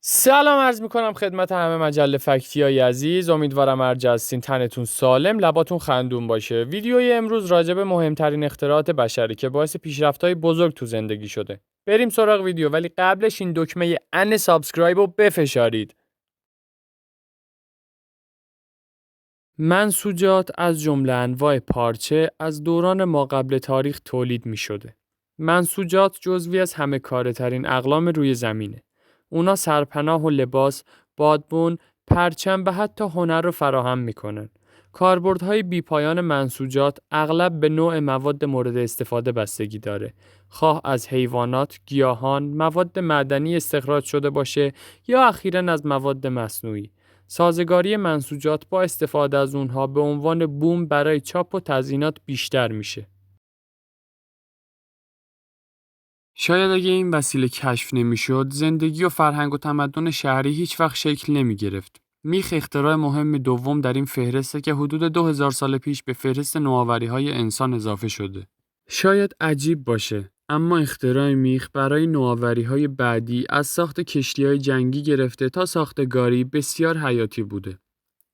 سلام عرض میکنم خدمت همه مجله فکتیای عزیز. امیدوارم هر جا هستین تنتون سالم، لباتون خندون باشه. ویدیوی امروز راجع به مهمترین اختراعات بشری که باعث پیشرفت‌های بزرگ تو زندگی شده. بریم سراغ ویدیو، ولی قبلش این دکمه ان سابسکرایب رو بفشارید. منسوجات از جمله انواع پارچه از دوران ما قبل تاریخ تولید می شده. منسوجات جزوی از همه کاره‌ترین اقلام روی زمینه. اونا سرپناه و لباس، بادبون، پرچم و حتی هنر رو فراهم میکنن. کاربردهای بیپایان منسوجات اغلب به نوع مواد مورد استفاده بستگی داره. خواه از حیوانات، گیاهان، مواد معدنی استخراج شده باشه یا اخیراً از مواد مصنوعی. سازگاری منسوجات با استفاده از اونها به عنوان بوم برای چاپ و تزیینات بیشتر میشه. شاید اگه این وسیله کشف نمیشد، زندگی و فرهنگ و تمدن شهری هیچ وقت شکل نمی گرفت. میخ اختراع مهم دوم در این فهرسته که حدود 2000 سال پیش به فهرست نوآوری‌های انسان اضافه شده. شاید عجیب باشه، اما اختراع میخ برای نوآوری‌های بعدی از ساخت کشتی‌های جنگی گرفته تا ساختگاری بسیار حیاتی بوده.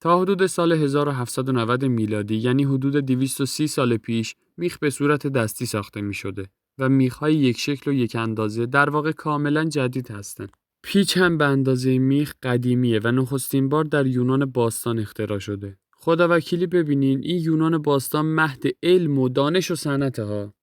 تا حدود سال 1790 میلادی، یعنی حدود 230 سال پیش، میخ به صورت دستی ساخته می شده و میخ‌های یک شکل و یک اندازه در واقع کاملا جدید هستند. پیچ هم به اندازه میخ قدیمیه و نخستین بار در یونان باستان اختراع شده. خداوکیلی ببینین، این یونان باستان مهد علم و دانش و صنعت ها.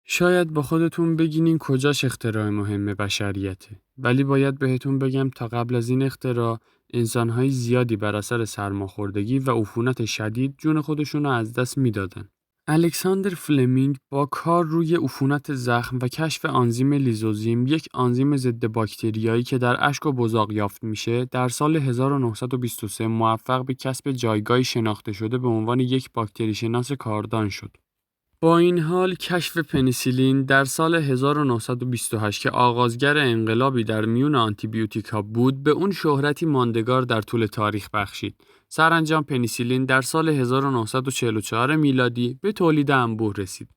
شاید با خودتون بگینین کجاش اختراع مهم بشریته، ولی باید بهتون بگم تا قبل از این اختراع انسانهای زیادی بر اثر سرماخوردگی و عفونت شدید جون خودشون رو از دست میدادن. الکساندر فلمینگ با کار روی عفونت زخم و کشف آنزیم لیزوزیم، یک آنزیم ضد باکتریایی که در اشک و بزاق یافت میشه، در سال 1923 موفق به کسب جایگاهی شناخته شده به عنوان یک باکتری شناس کاردان شد. با این حال کشف پنیسیلین در سال 1928 که آغازگر انقلابی در میون آنتیبیوتیکا بود، به اون شهرتی ماندگار در طول تاریخ بخشید. سرانجام پنیسیلین در سال 1944 میلادی به تولید انبوه رسید.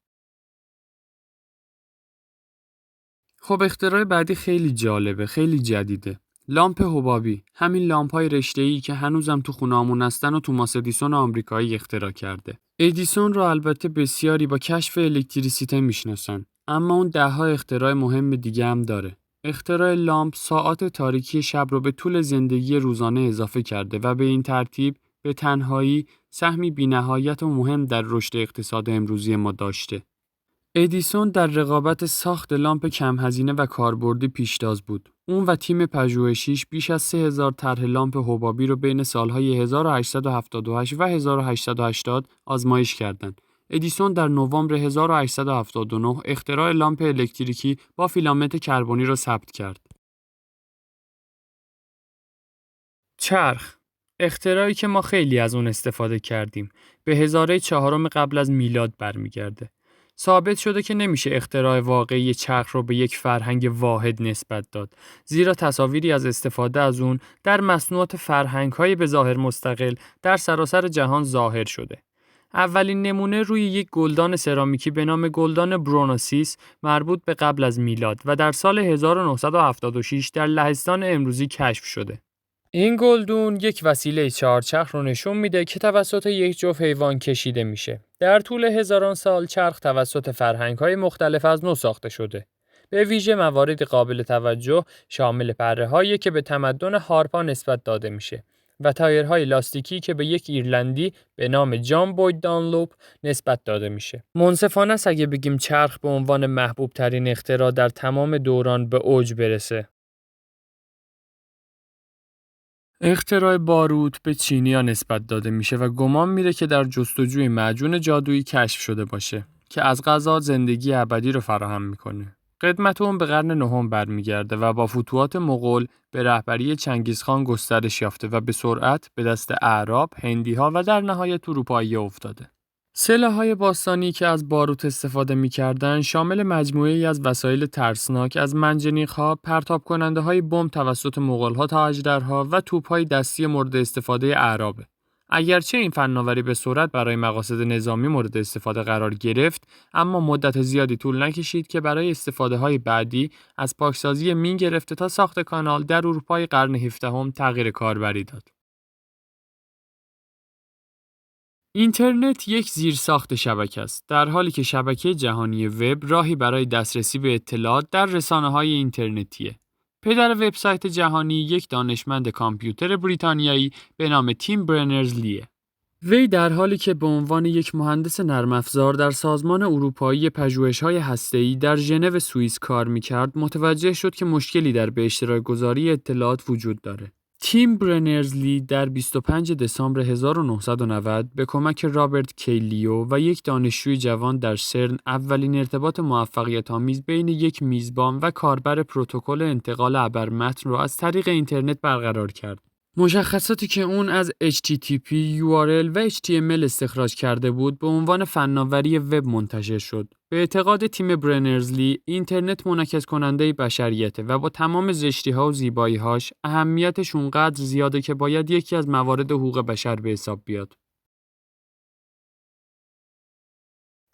خب اختراع بعدی خیلی جالبه، خیلی جدیده. لامپ حبابی، همین لامپ‌های رشته‌ای که هنوزم تو خونه‌مون هستن و توماس ادیسون آمریکایی اختراع کرده. ادیسون رو البته بسیاری با کشف الکتریسیته میشناسن، اما اون ده‌ها اختراع مهم دیگه هم داره. اختراع لامپ ساعات تاریکی شب رو به طول زندگی روزانه اضافه کرده و به این ترتیب به تنهایی سهمی بی‌نهایت و مهم در رشد اقتصاد امروزی ما داشته. ادیسون در رقابت ساخت لامپ کم هزینه و کاربردی پیشتاز بود. اون و تیم پژوهشیش بیش از 3000 طرح لامپ حبابی رو بین سالهای 1878 و 1880 آزمایش کردند. ادیسون در نوامبر 1879 اختراع لامپ الکتریکی با فیلامنت کربنی را ثبت کرد. چرخ، اختراعی که ما خیلی از اون استفاده کردیم، به هزاره چهارم قبل از میلاد برمیگرده. ثابت شده که نمیشه اختراع واقعی چرخ رو به یک فرهنگ واحد نسبت داد، زیرا تصاویری از استفاده از اون در مصنوعات فرهنگ‌های به ظاهر مستقل در سراسر جهان ظاهر شده. اولین نمونه روی یک گلدان سرامیکی به نام گلدان برونوسیس مربوط به قبل از میلاد و در سال 1976 در لهستان امروزی کشف شده. این گلدون یک وسیله چهارچرخ رو نشون میده که توسط یک جفت حیوان کشیده میشه. در طول هزاران سال چرخ توسط فرهنگ‌های مختلف از نو ساخته شده. به ویژه موارد قابل توجه شامل پره‌هایی که به تمدن هارپا نسبت داده میشه و تایرهای لاستیکی که به یک ایرلندی به نام جان بوید دانلوپ نسبت داده میشه. منصفانه است اگه بگیم چرخ به عنوان محبوب ترین اختراع در تمام دوران به اوج برسه. اختراع باروت به چینی‌ها نسبت داده میشه و گمان میره که در جستجوی معجون جادویی کشف شده باشه که از قضا زندگی ابدی رو فراهم میکنه. قدمت اون به قرن نهم برمیگرده و با فتوحات مغول به رهبری چنگیزخان گسترش یافته و به سرعت به دست اعراب، هندی‌ها و در نهایت اروپایی‌ها افتاده. سلاح‌های باستانی که از باروت استفاده می‌کردند شامل مجموعه‌ای از وسایل ترسناک از منجنیق‌ها، پرتاب‌کننده‌های بمب توسط مغول‌ها تا اژدرها و توپ‌های دستی مورد استفاده اعرابه. اگرچه این فناوری به سرعت برای مقاصد نظامی مورد استفاده قرار گرفت، اما مدت زیادی طول نکشید که برای استفاده‌های بعدی از پاکسازی مین گرفته تا ساخت کانال در اروپای قرن 17 تغییر کاربری داد. اینترنت یک زیرساخت شبکه است، در حالی که شبکه جهانی وب راهی برای دسترسی به اطلاعات در رسانه‌های اینترنتیه. پدر وبسایت جهانی یک دانشمند کامپیوتر بریتانیایی به نام تیم برنرز-لیه. وی در حالی که به عنوان یک مهندس نرم افزار در سازمان اروپایی پژوهش‌های هسته‌ای در ژنو سوئیس کار می‌کرد، متوجه شد که مشکلی در به اشتراک گذاری اطلاعات وجود داره. تیم برنرز-لی در 25 دسامبر 1990 به کمک رابرت کیلیو و یک دانشجوی جوان در سرن اولین ارتباط موفقیت‌آمیز بین یک میزبان و کاربر پروتکل انتقال ابرمتن را از طریق اینترنت برقرار کرد. مشخصاتی که اون از HTTP، URL و HTML استخراج کرده بود به عنوان فناوری وب منتشر شد. به اعتقاد تیم برنرز-لی، اینترنت منعکس کننده بشریته و با تمام زشتی‌ها و زیبایی‌هاش، اهمیتش اونقدر زیاده که باید یکی از موارد حقوق بشر به حساب بیاد.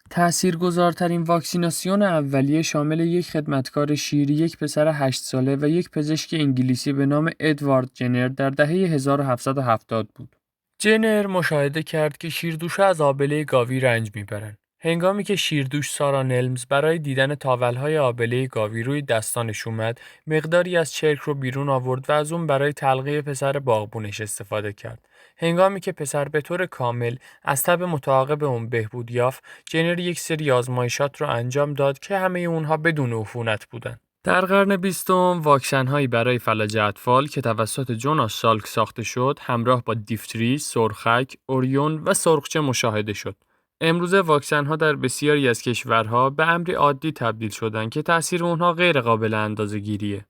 تأثیرگذارترین واکسیناسیون اولیه شامل یک خدمتکار شیری، یک پسر 8 ساله و یک پزشک انگلیسی به نام ادوارد جنر در دهه 1770 بود. جنر مشاهده کرد که شیردوش‌ها از آبله گاوی رنج میبرند. هنگامی که شیردوش سارا نلمز برای دیدن تاولهای آبله گاوی روی دستانش اومد، مقداری از چرک رو بیرون آورد و از اون برای تلقیح پسر باغبونش استفاده کرد. هنگامی که پسر به طور کامل از تب متعاقب اون بهبود یافت، جنر یک سری آزمایشات رو انجام داد که همه اونها بدون عفونت بودن. در قرن 20 واکسن‌هایی برای فلج اطفال که توسط جوناس سالک ساخته شد، همراه با دیفتری، سرخک، اوریون و سرخچه مشاهده شد. امروزه واکسن‌ها در بسیاری از کشورها به امری عادی تبدیل شدند که تأثیر اونها غیر قابل اندازه‌گیریه.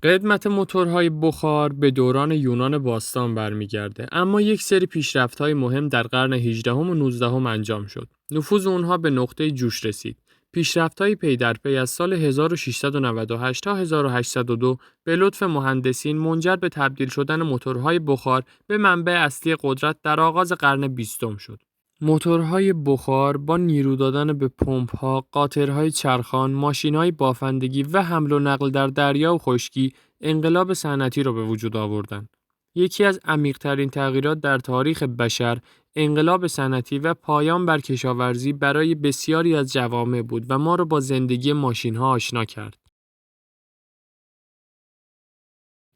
قدمت موتورهای بخار به دوران یونان باستان برمیگرده، اما یک سری پیشرفت‌های مهم در قرن 18 و 19 انجام شد. نفوذ اونها به نقطه جوش رسید. پیشرفت‌های پی در پی از سال 1698 تا 1802 به لطف مهندسین منجر به تبدیل شدن موتورهای بخار به منبع اصلی قدرت در آغاز قرن 20 شد. موتورهای بخار با نیرو دادن به پمپ‌ها، قاطرهای چرخان، ماشین‌های بافندگی و حمل و نقل در دریا و خشکی انقلاب صنعتی را به وجود آوردند. یکی از عمیق‌ترین تغییرات در تاریخ بشر، انقلاب صنعتی و پایان بر کشاورزی برای بسیاری از جوامع بود و ما را با زندگی ماشین‌ها آشنا کرد.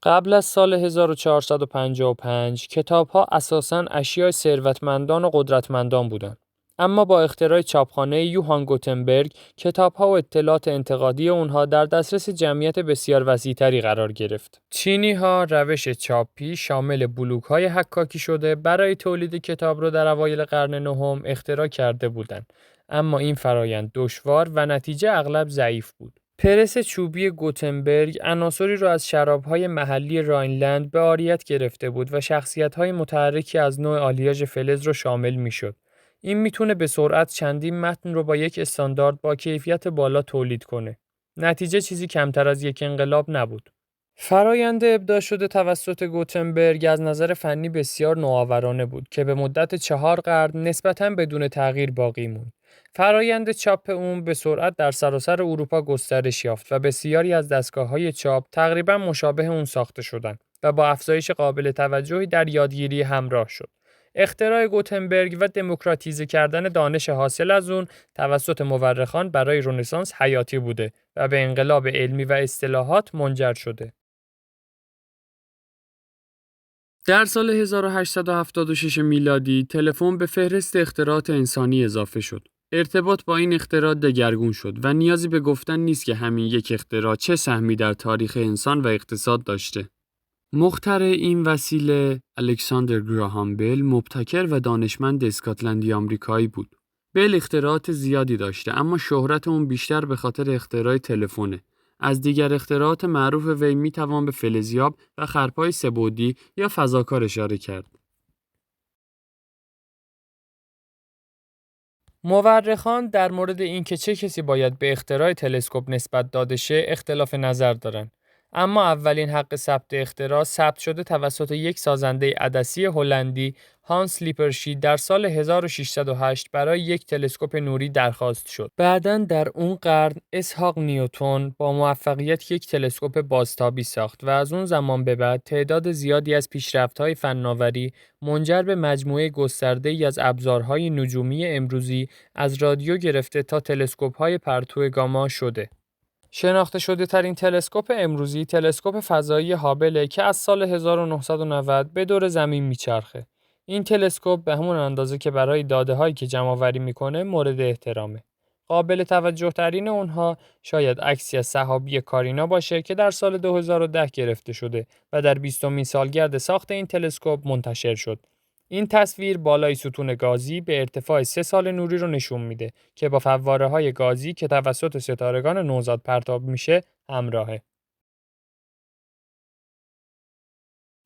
قبل از سال 1455 کتاب‌ها اساساً اشیای ثروتمندان و قدرتمندان بودند. اما با اختراع چاپخانه یوهان گوتنبرگ، کتاب‌ها و اطلاعات انتقادی آنها در دسترس جمعیت بسیار وسیع‌تری قرار گرفت. چینی‌ها روش چاپی شامل بلوک‌های حکاکی شده برای تولید کتاب را در اوایل قرن نهم اختراع کرده بودند. اما این فرایند دشوار و نتیجه اغلب ضعیف بود. پرس چوبی گوتنبرگ عناصری را از شراب‌های محلی راینلند به عاریت گرفته بود و شخصیت‌های متحرکی از نوع آلیاژ فلز را شامل می‌شد. این میتونه به سرعت چندین متن رو با یک استاندارد با کیفیت بالا تولید کنه. نتیجه چیزی کمتر از یک انقلاب نبود. فرایند ابداع شده توسط گوتنبرگ از نظر فنی بسیار نوآورانه بود که به مدت 4 قرن نسبتاً بدون تغییر باقی موند. فرایند چاپ اون به سرعت در سراسر اروپا گسترش یافت و بسیاری از دستگاه‌های چاپ تقریباً مشابه اون ساخته شدند و با افزایش قابل توجهی در یادگیری همراه شد. اختراع گوتنبرگ و دموکراتیزه کردن دانش حاصل از اون توسط مورخان برای رنسانس حیاتی بوده و به انقلاب علمی و اصطلاحات منجر شده. در سال 1876 میلادی تلفن به فهرست اختراعات انسانی اضافه شد. ارتباط با این اختراع دگرگون شد و نیازی به گفتن نیست که همین یک اختراع چه سهمی در تاریخ انسان و اقتصاد داشته. مخترع این وسیله الکساندر گراهام بل مبتکر و دانشمند اسکاتلندی آمریکایی بود. بل اختراعات زیادی داشته اما شهرت اون بیشتر به خاطر اختراع تلفنه. از دیگر اختراعات معروف وی میتوان به فلزیاب و خرپای سه‌بعدی یا فضاکار اشاره کرد. مورخان در مورد اینکه چه کسی باید به اختراع تلسکوپ نسبت داده شه اختلاف نظر دارند. اما اولین حق ثبت اختراع ثبت شده توسط یک سازنده عدسی هلندی، هانس لیپرشید، در سال 1608 برای یک تلسکوپ نوری درخواست شد. بعداً در اون قرن اسحاق نیوتن با موفقیت یک تلسکوپ بازتابی ساخت و از اون زمان به بعد تعداد زیادی از پیشرفت‌های فناوری منجر به مجموعه گسترده‌ای از ابزارهای نجومی امروزی از رادیو گرفته تا تلسکوپ‌های پرتو گاما شده. شناخته شده ترین تلسکوپ امروزی تلسکوپ فضایی هابل که از سال 1990 به دور زمین میچرخه. این تلسکوپ به همون اندازه که برای داده هایی که جمع آوری میکنه مورد احترامه. قابل توجه ترین اونها شاید عکسی از سحابی کارینا باشه که در سال 2010 گرفته شده و در 20مین سالگرد ساخت این تلسکوپ منتشر شد. این تصویر بالای ستون گازی به ارتفاع 3 سال نوری رو نشون میده که با فواره‌های گازی که توسط ستارگان نوزاد پرتاب میشه همراهه.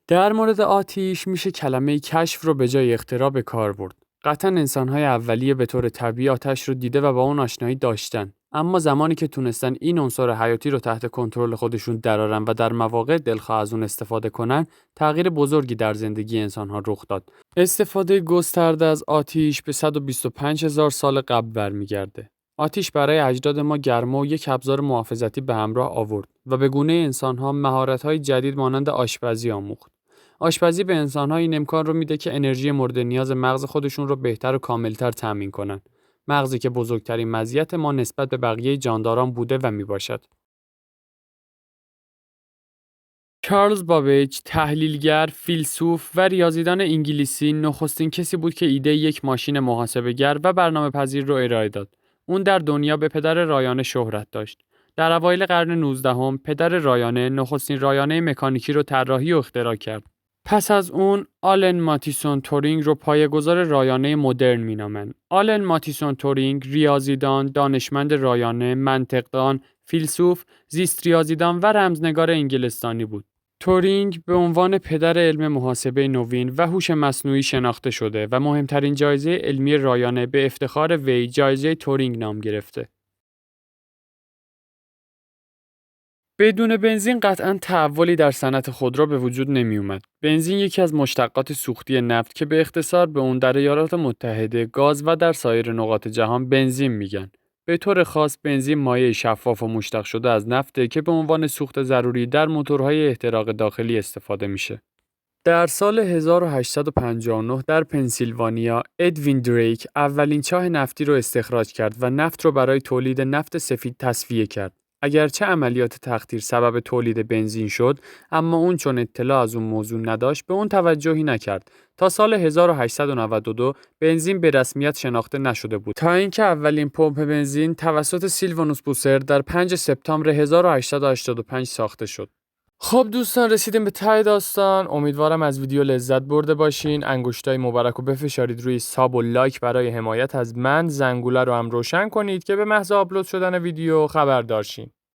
در مورد آتش میشه کلمه کشف رو به جای اختراع به کار برد. قطعاً انسان‌های اولیه به طور طبیعی آتش رو دیده و با اون آشنایی داشتن. اما زمانی که تونستن این عنصر حیاتی رو تحت کنترل خودشون درارن و در مواقع دلخواه از اون استفاده کنن، تغییر بزرگی در زندگی انسان‌ها رخ داد. استفاده گسترده از آتش به 125,000 سال قبل برمیگرده. آتش برای اجداد ما گرما و یک ابزار محافظتی به همراه آورد و به گونه انسان‌ها مهارت‌های جدید مانند آشپزی آموخت. آشپزی به انسان‌ها این امکان رو میده که انرژی مورد نیاز مغز خودشون رو بهتر و کاملتر تامین کنن. مغزی که بزرگترین مزیت ما نسبت به بقیه جانداران بوده و میباشد. چارلز بابیج، تحلیلگر، فیلسوف و ریاضیدان انگلیسی نخستین کسی بود که ایده یک ماشین محاسبه‌گر و برنامه‌پذیر رو ارائه داد. اون در دنیا به پدر رایانه شهرت داشت. در اوایل قرن 19 پدر رایانه نخستین رایانه مکانیکی رو طراحی و اختراع کرد. پس از اون آلن ماتیسون تورینگ رو پایه‌گذار رایانه مدرن مینامند. آلن ماتیسون تورینگ ریاضیدان، دانشمند رایانه، منطقدان، فیلسوف، زیست ریاضیدان و رمزنگار انگلستانی بود. تورینگ به عنوان پدر علم محاسبه نوین و هوش مصنوعی شناخته شده و مهمترین جایزه علمی رایانه به افتخار وی جایزه تورینگ نام گرفته. بدون بنزین قطعاً تحولی در صنعت خودرو به وجود نمی اومد. بنزین یکی از مشتقات سوختی نفت که به اختصار به اون در ایالات متحده گاز و در سایر نقاط جهان بنزین میگن. به طور خاص بنزین مایع شفاف و مشتق شده از نفته که به عنوان سوخت ضروری در موتورهای احتراق داخلی استفاده میشه. در سال 1859 در پنسیلوانیا، ادوین دریک اولین چاه نفتی رو استخراج کرد و نفت رو برای تولید نفت سفید تصفیه کرد. اگرچه عملیات تقطیر سبب تولید بنزین شد، اما اون چون اطلاع از اون موضوع نداشت به اون توجهی نکرد. تا سال 1892 بنزین به رسمیت شناخته نشده بود تا اینکه اولین پمپ بنزین توسط سیلوانوس بوسر در 5 سپتامبر 1885 ساخته شد. خب دوستان رسیدیم به ته داستان. امیدوارم از ویدیو لذت برده باشین. انگشتای مبارک رو بفشارید روی ساب و لایک برای حمایت از من. زنگوله رو هم روشن کنید که به محض آپلود شدن ویدیو خبردار شین.